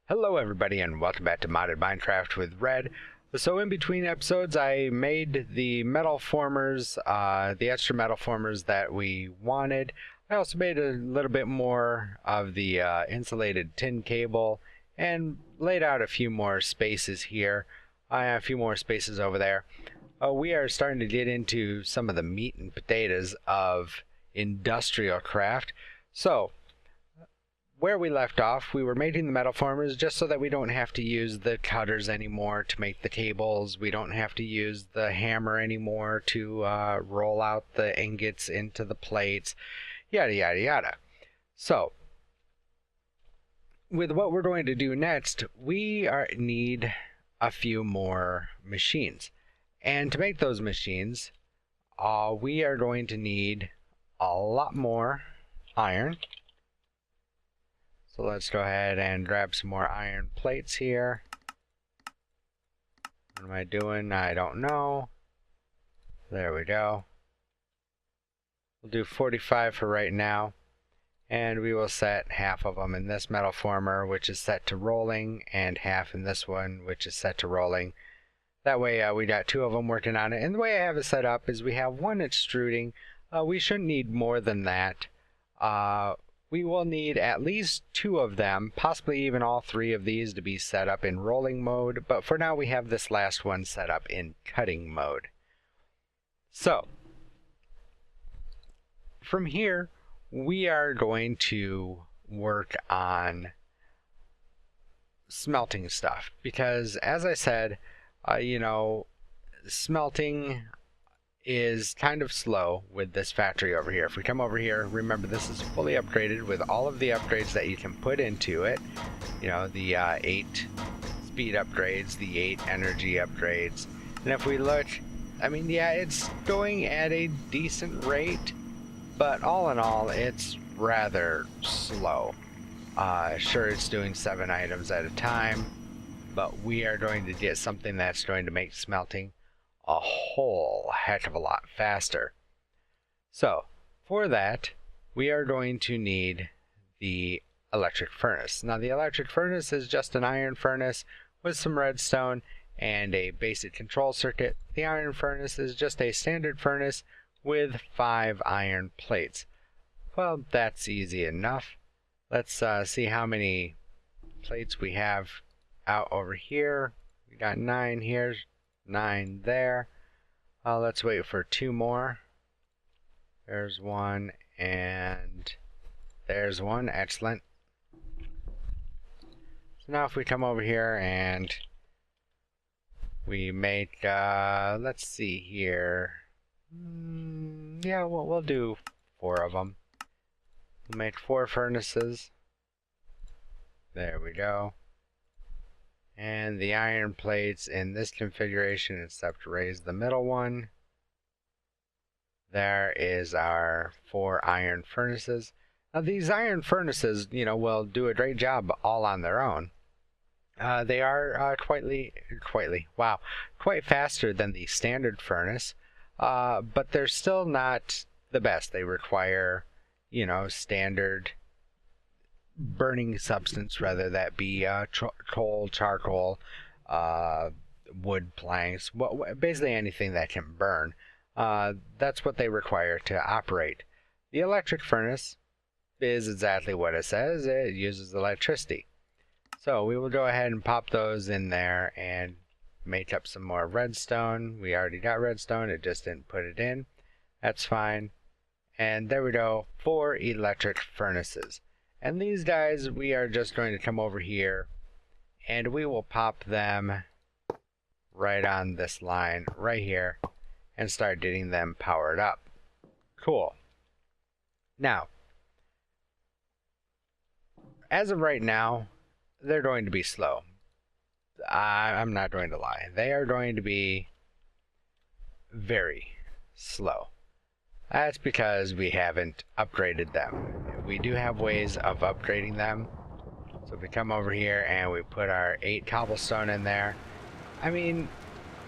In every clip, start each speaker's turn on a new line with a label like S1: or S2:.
S1: Hello everybody and welcome back to Modded Minecraft with Red. So in between episodes I made the metal formers, the extra metal formers that we wanted. I also made a little bit more of the insulated tin cable and laid out a few more spaces here, a few more spaces over there. We are starting to get into some of the meat and potatoes of industrial craft. So where we left off, we were making the metal formers just so that we don't have to use the cutters anymore to make the cables. We don't have to use the hammer anymore to roll out the ingots into the plates, yada yada yada. So with what we're going to do next, we need a few more machines. And to make those machines, we are going to need a lot more iron. So let's go ahead and grab some more iron plates here. What am I doing? I don't know. There we go. We'll do 45 for right now. And we will set half of them in this metal former, which is set to rolling, and half in this one, which is set to rolling. That way we got two of them working on it. And the way I have it set up is we have one extruding. We shouldn't need more than that. We will need at least two of them, possibly even all three of these to be set up in rolling mode, but for now we have this last one set up in cutting mode. So, from here, we are going to work on smelting stuff, because as I said, smelting is kind of slow with this factory over here. If we come over here, remember this is fully upgraded with all of the upgrades that you can put into it. You know, the 8 speed upgrades, the 8 energy upgrades. And if we look, I mean, yeah, it's going at a decent rate, but all in all, it's rather slow. Sure, it's doing 7 items at a time, but we are going to get something that's going to make smelting a whole heck of a lot faster. So for that, we are going to need the electric furnace. Now the electric furnace is just an iron furnace with some redstone and a basic control circuit. The iron furnace is just a standard furnace with 5 iron plates. Well, that's easy enough. Let's see how many plates we have out over here. We got 9 here. 9 there. Let's wait for 2 more. There's 1 and there's 1. Excellent. So now if we come over here and we make, let's see here. Yeah, we'll do 4 of them. We'll make 4 furnaces. There we go. And the iron plates in this configuration, except to raise the middle one. There is our 4 iron furnaces. Now these iron furnaces, will do a great job all on their own. They are quite faster than the standard furnace, but they're still not the best. They require, standard burning substance, whether that be coal, charcoal, wood planks, basically anything that can burn. That's what they require to operate. The electric furnace is exactly what it says. It uses electricity. So we will go ahead and pop those in there and make up some more redstone. We already got redstone, it just didn't put it in. That's fine. And there we go, 4 electric furnaces. And these guys, we are just going to come over here and we will pop them right on this line right here and start getting them powered up. Cool. Now, as of right now, they're going to be slow. I'm not going to lie. They are going to be very slow. That's because we haven't upgraded them. We do have ways of upgrading them. So if we come over here and we put our 8 cobblestone in there, I mean,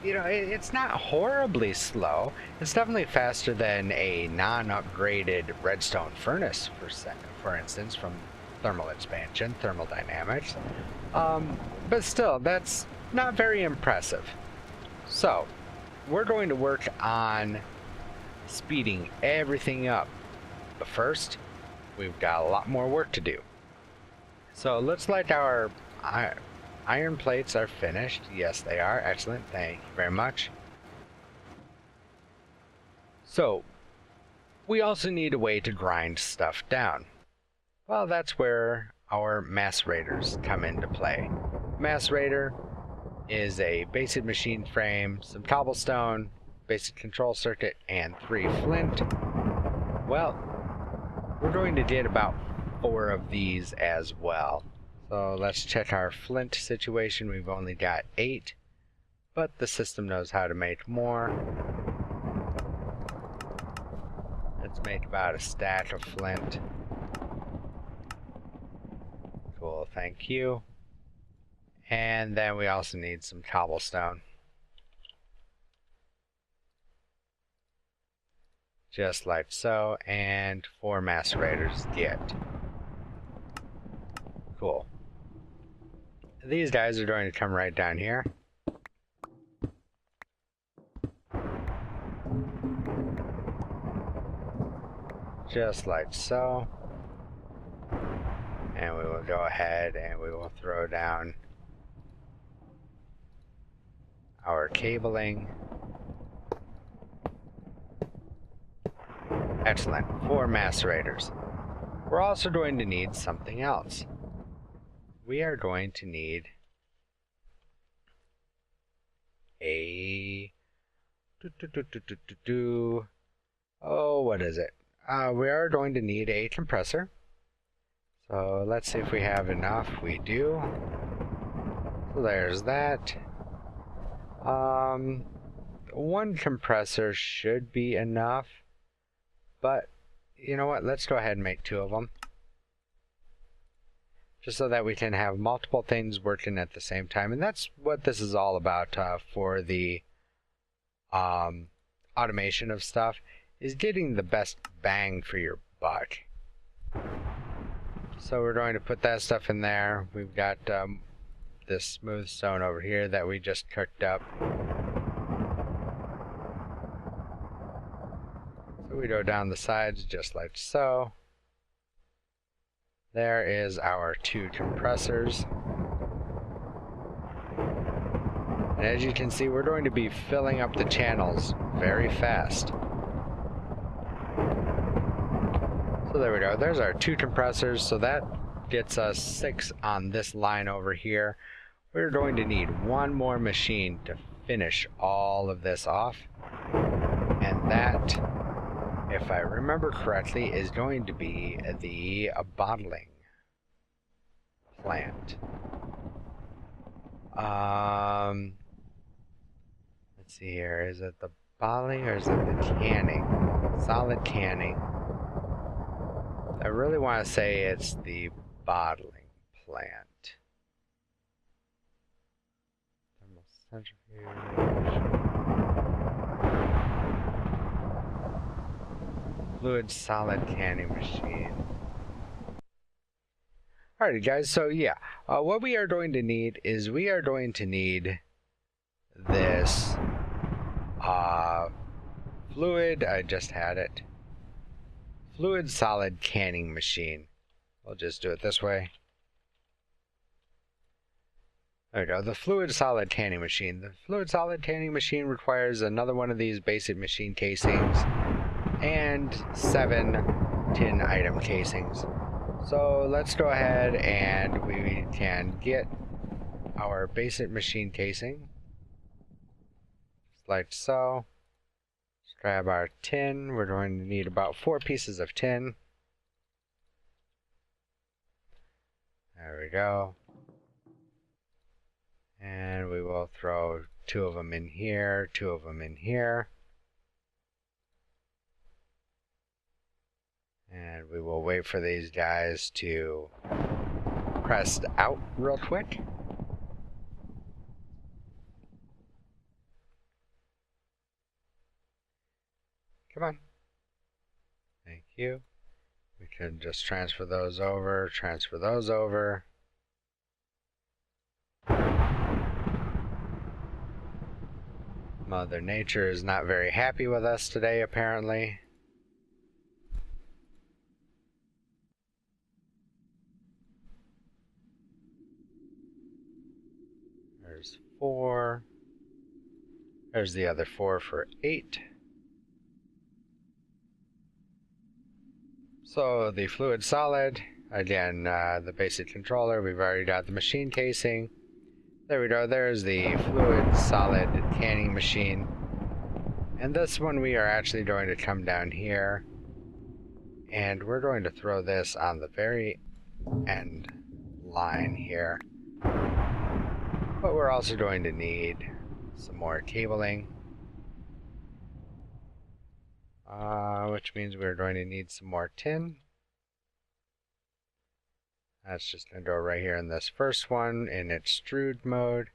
S1: it's not horribly slow. It's definitely faster than a non-upgraded redstone furnace, for instance, from thermal expansion, thermodynamics. But still, that's not very impressive. So, we're going to work on speeding everything up. But first, we've got a lot more work to do. So, looks like our iron plates are finished. Yes, they are. Excellent. Thank you very much. So, we also need a way to grind stuff down. Well, that's where our macerators come into play. Macerator is a basic machine frame, some cobblestone, basic control circuit, and 3 flint. Well, we're going to get about 4 of these as well. So let's check our flint situation. We've only got 8, but the system knows how to make more. Let's make about a stack of flint. Cool, thank you. And then we also need some cobblestone. Just like so, and 4 macerators get. Cool. These guys are going to come right down here. Just like so. And we will go ahead and we will throw down our cabling. Excellent. 4 macerators. We're also going to need something else. We are going to need a... Oh, what is it? We are going to need a compressor. So let's see if we have enough. We do. So there's that. 1 compressor should be enough. But, you know what? Let's go ahead and make 2 of them. Just so that we can have multiple things working at the same time. And that's what this is all about for the automation of stuff, is getting the best bang for your buck. So we're going to put that stuff in there. We've got this smooth stone over here that we just cooked up. So we go down the sides just like so. There is our 2 compressors. And as you can see, we're going to be filling up the channels very fast. So there we go. There's our 2 compressors. So that gets us 6 on this line over here. We're going to need 1 more machine to finish all of this off. And that, if I remember correctly, is going to be the bottling plant. Let's see here. Is it the bottling or is it the canning? Solid canning. I really want to say it's the bottling plant. Thermal centrifuge. Fluid solid canning machine. Alrighty guys, so yeah, what we are going to need is we are going to need this fluid, I just had it, fluid solid canning machine. We'll just do it this way. There we go, the fluid solid canning machine. The fluid solid canning machine requires another one of these basic machine casings and 7 tin item casings. So let's go ahead and we can get our basic machine casing. Just like so. Let's grab our tin. We're going to need about 4 pieces of tin. There we go. And we will throw 2 of them in here, 2 of them in here. And we will wait for these guys to press out real quick. Come on. Thank you. We can just transfer those over, transfer those over. Mother Nature is not very happy with us today, apparently. There's 4. There's the other 4 for 8. So the fluid solid, again, the basic controller, we've already got the machine casing. There we go, there's the fluid solid canning machine. And this one we are actually going to come down here, and we're going to throw this on the very end line here. But we're also going to need some more cabling, which means we're going to need some more tin. That's just going to go right here in this first one in extrude mode.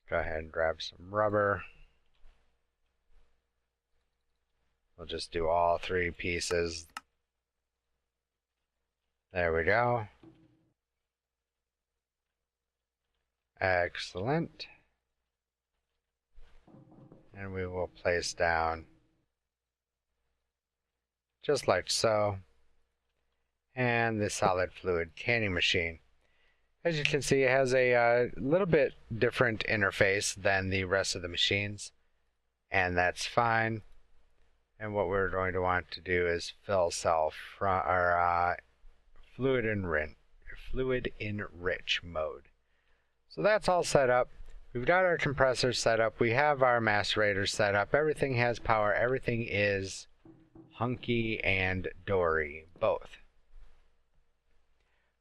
S1: Go ahead and grab some rubber. We'll just do all 3 pieces. There we go. Excellent. And we will place down just like so. And the solid fluid canning machine. As you can see, it has a little bit different interface than the rest of the machines, and that's fine. And what we're going to want to do is fill cell from our fluid enrich mode. So that's all set up. We've got our compressor set up. We have our macerator set up. Everything has power. Everything is hunky and dory, both.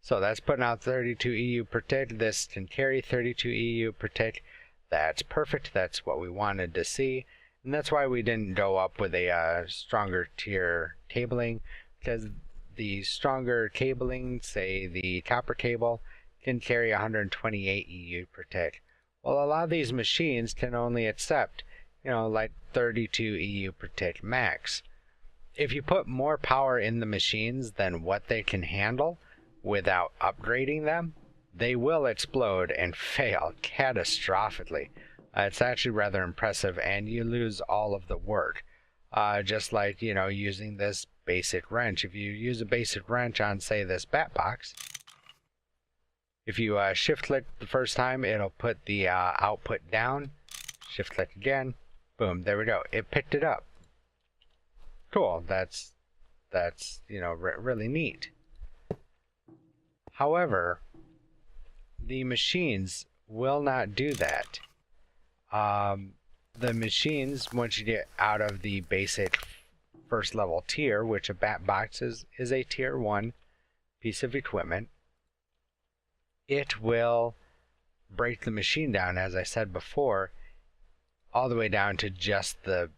S1: So that's putting out 32 EU per tick. This can carry 32 EU per tick. That's perfect. That's what we wanted to see. And that's why we didn't go up with a stronger tier cabling, because the stronger cabling, say the copper cable, can carry 128 EU per tick. Well, a lot of these machines can only accept, like 32 EU per tick max. If you put more power in the machines than what they can handle without upgrading them, they will explode and fail catastrophically. It's actually rather impressive, and you lose all of the work. Just like, using this basic wrench. If you use a basic wrench on, say, this bat box, if you shift click the first time, it'll put the output down. Shift click again. Boom, there we go. It picked it up. Cool. That's really neat. However, the machines will not do that. The machines, once you get out of the basic first level tier, which a bat box is a tier 1 piece of equipment, it will break the machine down, as I said before, all the way down to just the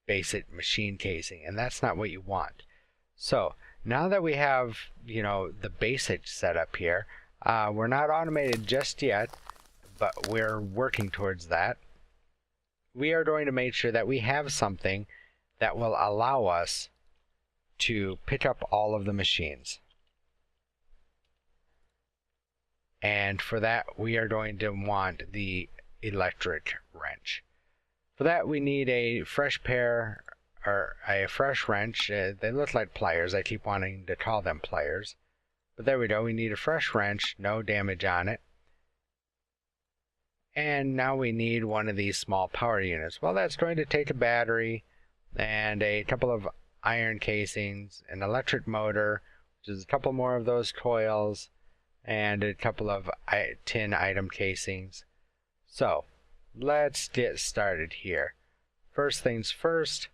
S1: basic machine casing, and that's not what you want. So now that we have the basic setup here, we're not automated just yet, but we're working towards that. We are going to make sure that we have something that will allow us to pick up all of the machines. And for that, we are going to want the electric wrench. For that, we need a fresh pair, or a fresh wrench. They look like pliers. I keep wanting to call them pliers. But there we go. We need a fresh wrench, no damage on it. And now we need one of these small power units. Well, that's going to take a battery and a couple of iron casings, an electric motor, which is a couple more of those coils, and a couple of tin item casings. So let's get started here. First things first,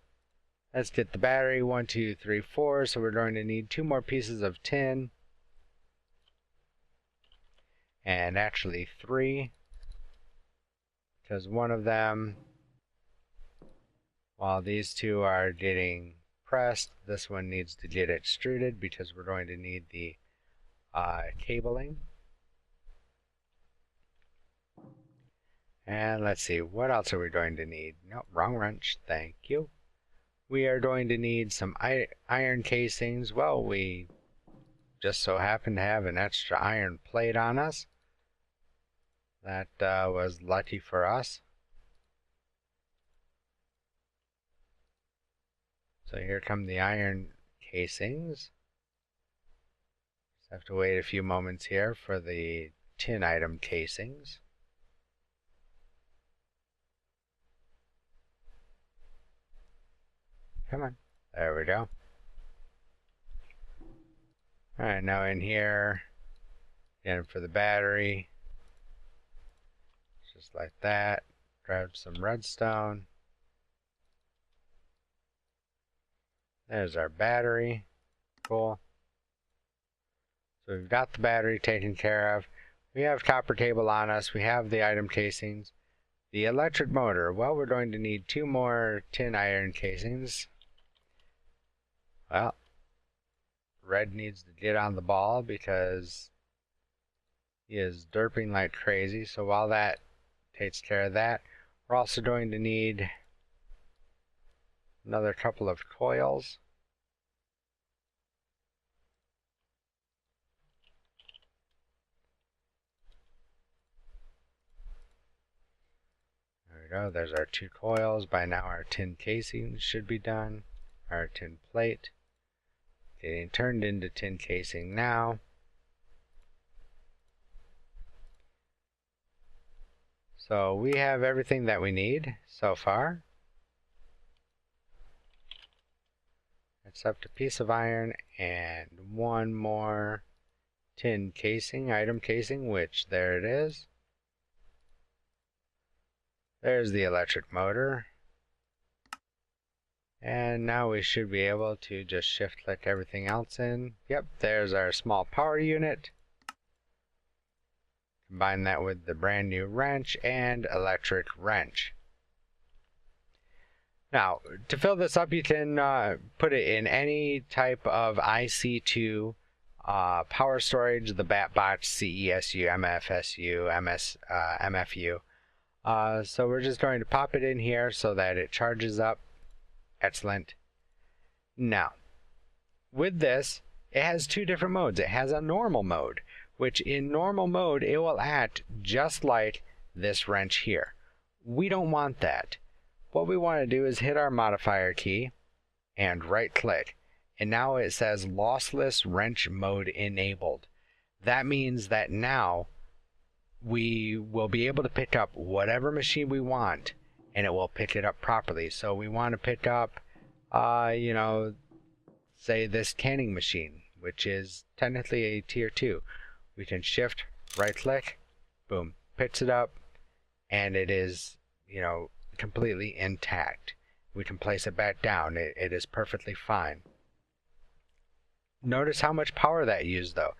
S1: let's get the battery. 1, 2, 3, 4. So we're going to need 2 more pieces of tin, and actually 3, because one of them, while these 2 are getting pressed, this one needs to get extruded because we're going to need the cabling. And let's see, what else are we going to need? Nope, wrong wrench, thank you. We are going to need some iron casings. Well, we just so happen to have an extra iron plate on us. That was lucky for us. So here come the iron casings. Just have to wait a few moments here for the tin item casings. Come on. There we go. Alright, now in here, again for the battery, just like that. Grab some redstone. There's our battery. Cool. So we've got the battery taken care of. We have copper cable on us. We have the item casings. The electric motor. Well, we're going to need 2 more tin iron casings. Well, Red needs to get on the ball because he is derping like crazy. So while that takes care of that, we're also going to need another couple of coils. There we go. There's our 2 coils. By now our tin casing should be done. Our tin plate getting turned into tin casing now. So we have everything that we need so far, except a piece of iron and 1 more tin casing, item casing, which there it is. There's the electric motor. And now we should be able to just shift click everything else in. Yep, there's our small power unit. Combine that with the brand new wrench and electric wrench. Now, to fill this up, you can put it in any type of IC2 power storage, the BAT box, CESU, MFSU, MFU. So we're just going to pop it in here so that it charges up. Excellent. Now, with this, it has 2 different modes. It has a normal mode, which in normal mode, it will act just like this wrench here. We don't want that. What we want to do is hit our modifier key and right click. And now it says Lossless Wrench Mode Enabled. That means that now we will be able to pick up whatever machine we want and it will pick it up properly. So we want to pick up, you know, say this canning machine, which is technically a tier 2. We can shift, right click, boom, picks it up, and it is, you know, completely intact. We can place it back down. It is perfectly fine. Notice how much power that used though.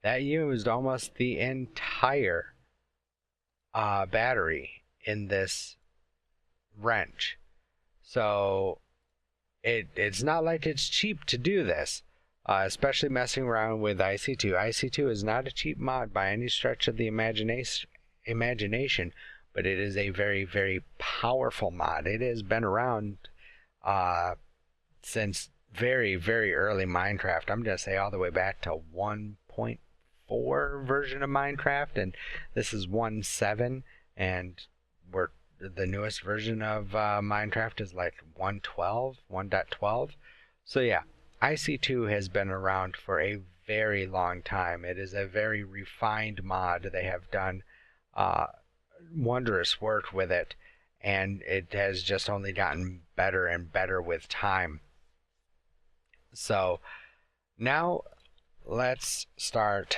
S1: That used almost the entire battery in this wrench. So it's not like it's cheap to do this, especially messing around with IC2. IC2 is not a cheap mod by any stretch of the imagination, but it is a very, very powerful mod. It has been around since very, very early Minecraft. I'm going to say all the way back to 1.4 version of Minecraft, and this is 1.7, and the newest version of Minecraft is like 1.12. So yeah, IC2 has been around for a very long time. It is a very refined mod. They have done wondrous work with it, and it has just only gotten better and better with time. So now let's start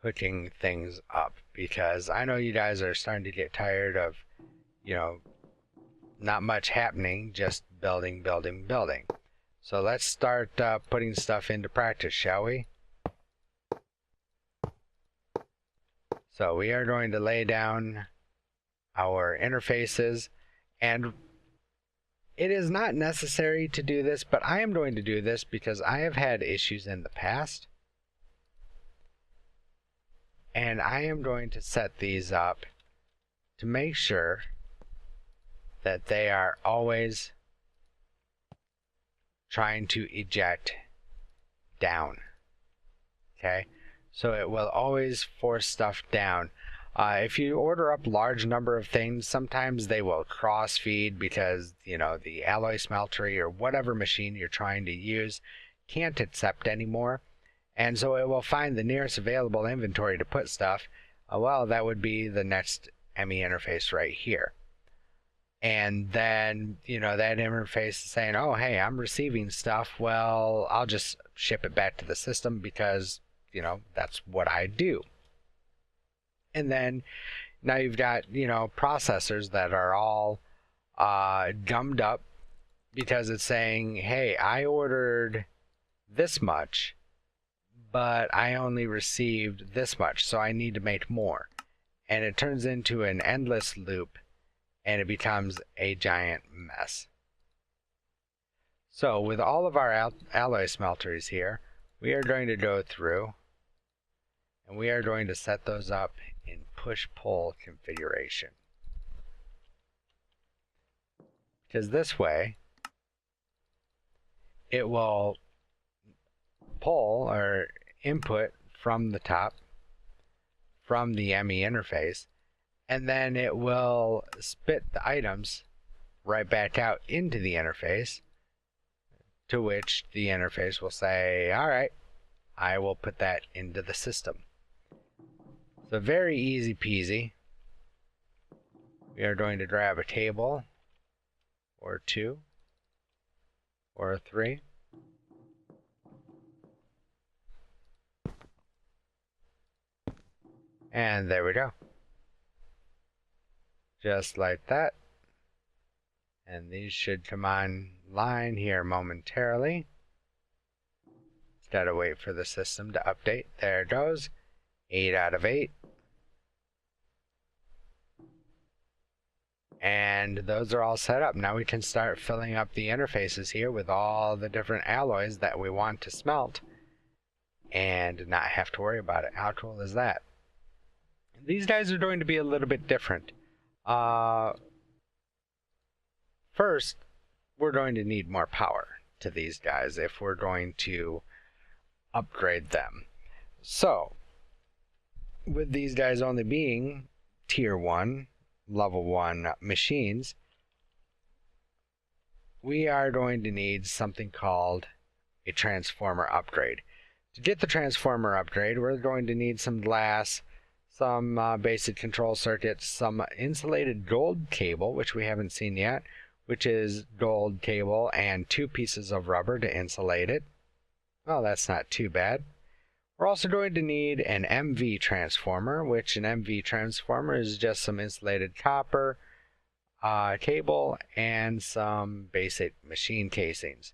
S1: hooking things up, because I know you guys are starting to get tired of, you know, not much happening, just building. So let's start putting stuff into practice, shall we? So we are going to lay down our interfaces, and it is not necessary to do this, but I am going to do this because I have had issues in the past. And I am going to set these up to make sure that they are always trying to eject down. Okay, so it will always force stuff down. If you order up large number of things, sometimes they will cross feed because, you know, the Alloy Smeltery or whatever machine you're trying to use can't accept anymore, and so it will find the nearest available inventory to put stuff. Well, that would be the next ME interface right here. And then, you know, that interface is saying, oh, hey, I'm receiving stuff. Well, I'll just ship it back to the system because, you know, that's what I do. And then now you've got, you know, processors that are all gummed up because it's saying, hey, I ordered this much, but I only received this much, so I need to make more. And it turns into an endless loop, and it becomes a giant mess. So with all of our alloy smelteries here, we are going to go through and we are going to set those up in push-pull configuration. Because this way, it will pull or input from the top, from the ME interface, and then it will spit the items right back out into the interface, to which the interface will say, all right, I will put that into the system. So very easy peasy. We are going to grab a table or two or three. And there we go. Just like that. And these should come online here momentarily. Just gotta wait for the system to update. There it goes. 8 out of 8. And those are all set up. Now we can start filling up the interfaces here with all the different alloys that we want to smelt and not have to worry about it. How cool is that? These guys are going to be a little bit different. First, we're going to need more power to these guys if we're going to upgrade them. So, with these guys only being tier 1, level 1 machines, we are going to need something called a transformer upgrade. To get the transformer upgrade, we're going to need some glass, some basic control circuits, some insulated gold cable, which we haven't seen yet, which is gold cable and 2 pieces of rubber to insulate it. Well, that's not too bad. We're also going to need an MV transformer, which an MV transformer is just some insulated copper cable and some basic machine casings.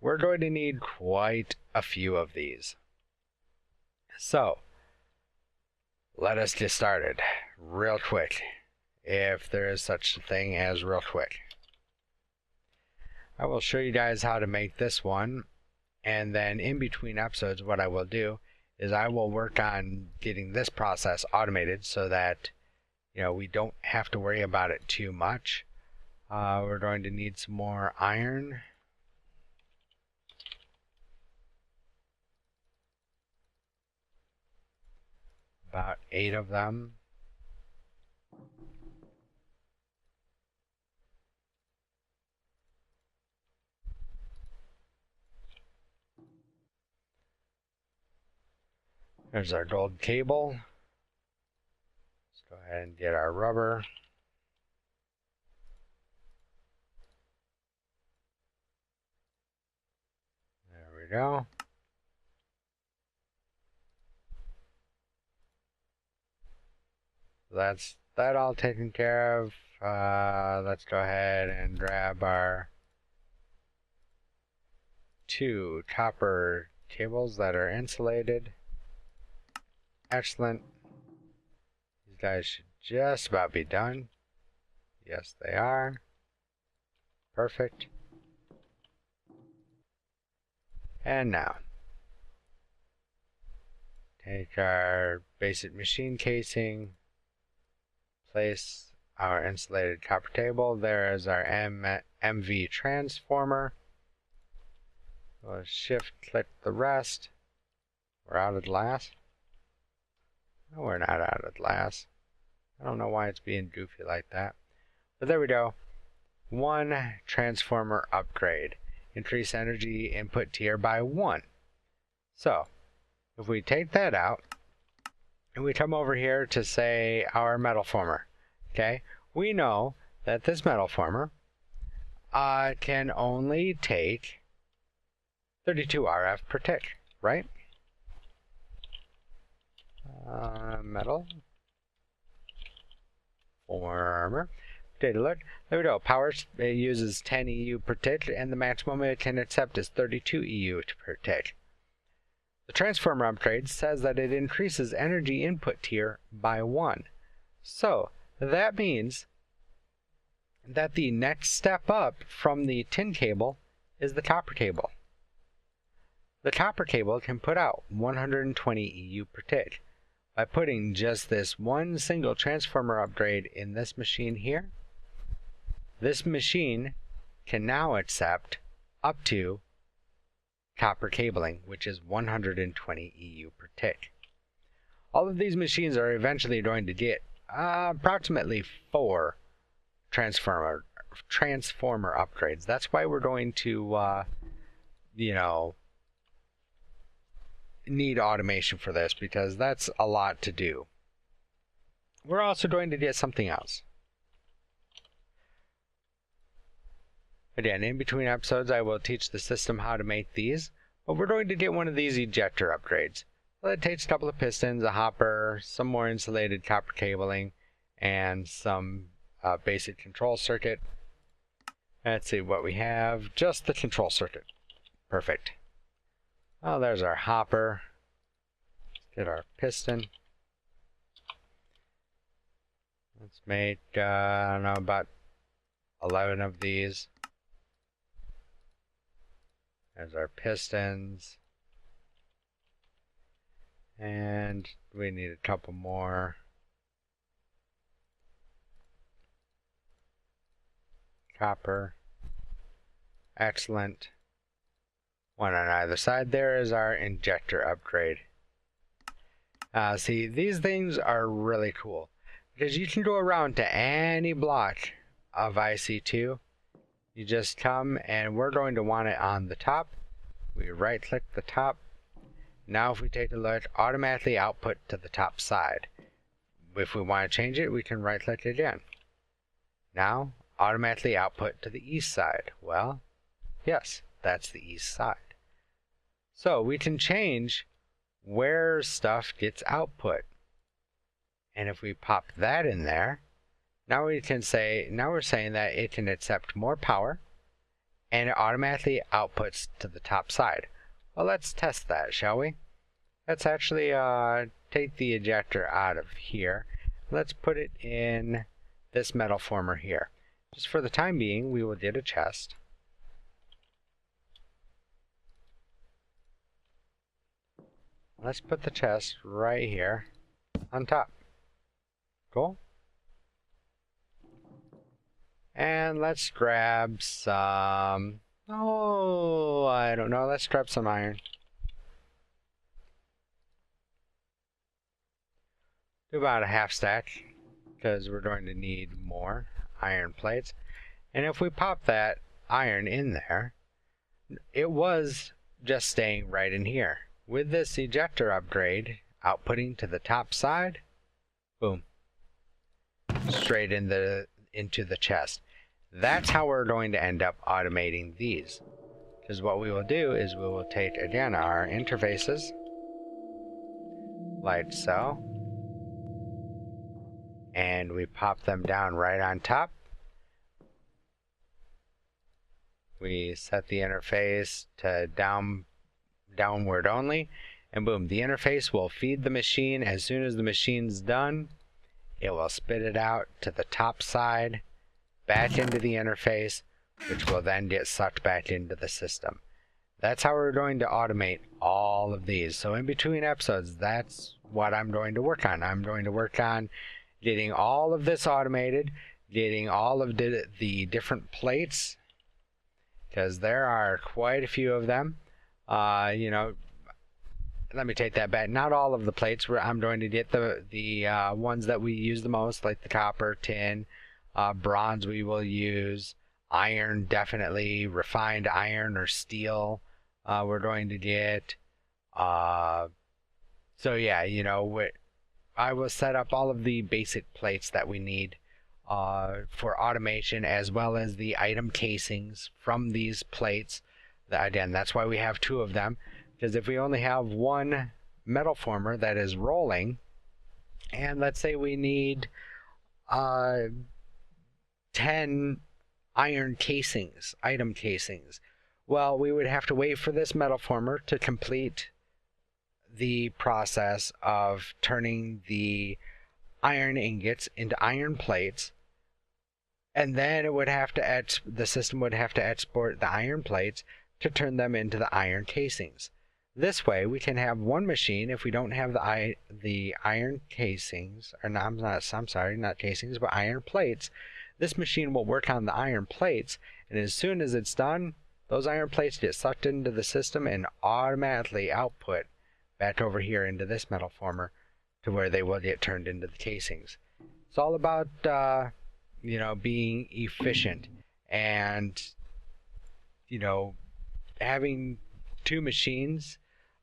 S1: We're going to need quite a few of these. So, let us get started real quick, if there is such a thing as real quick. I will show you guys how to make this one, and then in between episodes what I will do is I will work on getting this process automated so that, you know, we don't have to worry about it too much. We're going to need some more iron. About 8 of them. There's our gold cable. Let's go ahead and get our rubber. There we go. That's that all taken care of. Let's go ahead and grab our 2 copper cables that are insulated. Excellent. These guys should just about be done. Yes, they are. Perfect. And now, take our basic machine casing, place our insulated copper table. There is our MV transformer. We'll shift click the rest. We're out of glass. No, we're not out of glass. I don't know why it's being goofy like that. But there we go. One transformer upgrade. Increase energy input tier by 1. So, if we take that out, and we come over here to say our metal former, okay, we know that this metal former can only take 32 RF per tick, right? Metal former. Take a look. There we go. Power, it uses 10 EU per tick, and the maximum it can accept is 32 EU per tick. The transformer upgrade says that it increases energy input tier by 1. So that means that the next step up from the tin cable is the copper cable. The copper cable can put out 120 EU per tick. By putting just this one single transformer upgrade in this machine here, this machine can now accept up to copper cabling, which is 120 EU per tick. All of these machines are eventually going to get approximately 4 transformer upgrades. That's why we're going to, need automation for this, because that's a lot to do. We're also going to get something else. Again, in between episodes, I will teach the system how to make these, but we're going to get one of these ejector upgrades. Well, it takes a couple of pistons, a hopper, some more insulated copper cabling, and some basic control circuit. Let's see what we have. Just the control circuit. Perfect. Well, there's our hopper. Let's get our piston. Let's make, I don't know, about 11 of these. There's our pistons. And we need a couple more. Copper. Excellent. One on either side. There is our injector upgrade. See, these things are really cool, because you can go around to any block of IC2. You just come, and we're going to want it on the top. We right click the top. Now if we take a look, automatically output to the top side. If we want to change it, we can right click again. Now automatically output to the east side. Well, yes, that's the east side. So we can change where stuff gets output. And if we pop that in there, now we can say, now we're saying that it can accept more power, and it automatically outputs to the top side. Well, let's test that, shall we? Let's actually take the ejector out of here. Let's put it in this metal former here. Just for the time being, we will get a chest. Let's put the chest right here on top. Cool. And let's grab some, I don't know, let's grab some iron. Do about a half stack, because we're going to need more iron plates. And if we pop that iron in there, it was just staying right in here. With this ejector upgrade, outputting to the top side, boom, straight into the chest. That's how we're going to end up automating these. Because what we will do is we will take, again, our interfaces, like so, and we pop them down right on top. We set the interface to downward only, and boom, the interface will feed the machine. As soon as the machine's done, it will spit it out to the top side, back into the interface, which will then get sucked back into the system. That's how we're going to automate all of these. So in between episodes, that's what I'm going to work on. I'm going to work on, getting all of this automated, getting all of the different plates, because there are quite a few of them. You know, let me take that back. Not all of the plates. I'm going to get the ones that we use the most, like the copper, tin, bronze we will use, iron definitely, refined iron or steel we're going to get. So yeah, you know, I will set up all of the basic plates that we need for automation, as well as the item casings from these plates. Again, that's why we have two of them, because if we only have one metal former that is rolling, and let's say we need 10 iron casings, item casings, well, we would have to wait for this metal former to complete the process of turning the iron ingots into iron plates, and then it would have to the system would have to export the iron plates to turn them into the iron casings. This way we can have one machine. If we don't have the iron casings, or no, I'm sorry, not casings, but iron plates, this machine will work on the iron plates, and as soon as it's done, those iron plates get sucked into the system and automatically output back over here into this metal former, to where they will get turned into the casings. It's all about you know, being efficient, and you know, having two machines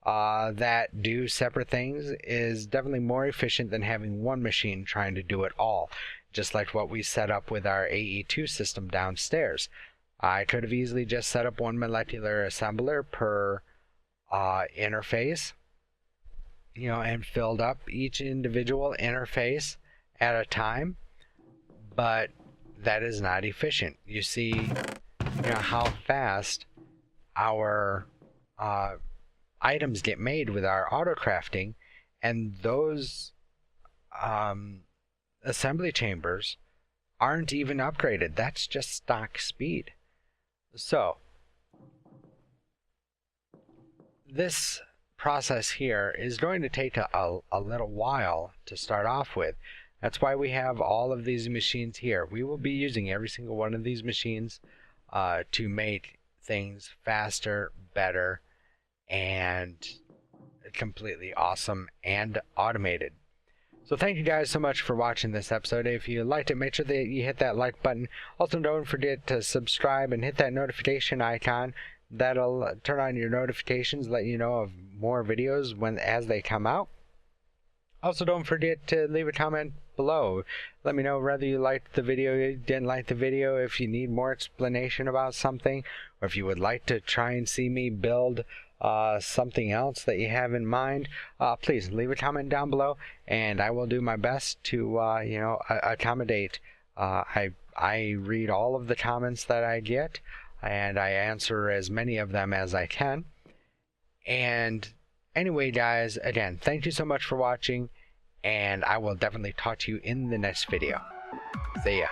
S1: that do separate things is definitely more efficient than having one machine trying to do it all, just like what we set up with our AE2 system downstairs. I could have easily just set up one molecular assembler per interface, you know, and filled up each individual interface at a time, but that is not efficient. You see, you know, how fast our items get made with our auto crafting, and those assembly chambers aren't even upgraded. That's just stock speed. So this process here is going to take a little while to start off with. That's why we have all of these machines here. We will be using every single one of these machines to make things faster, better, and completely awesome and automated. So thank you guys so much for watching this episode. If you liked it, make sure that you hit that like button. Also, don't forget to subscribe and hit that notification icon. That'll turn on your notifications, let you know of more videos as they come out. Also, don't forget to leave a comment below. Let me know whether you liked the video, you didn't like the video, if you need more explanation about something, or if you would like to try and see me build something else that you have in mind. Please leave a comment down below, and I will do my best to you know, accommodate. I read all of the comments that I get, and I answer as many of them as I can. And anyway, guys, again, thank you so much for watching, and I will definitely talk to you in the next video. See ya.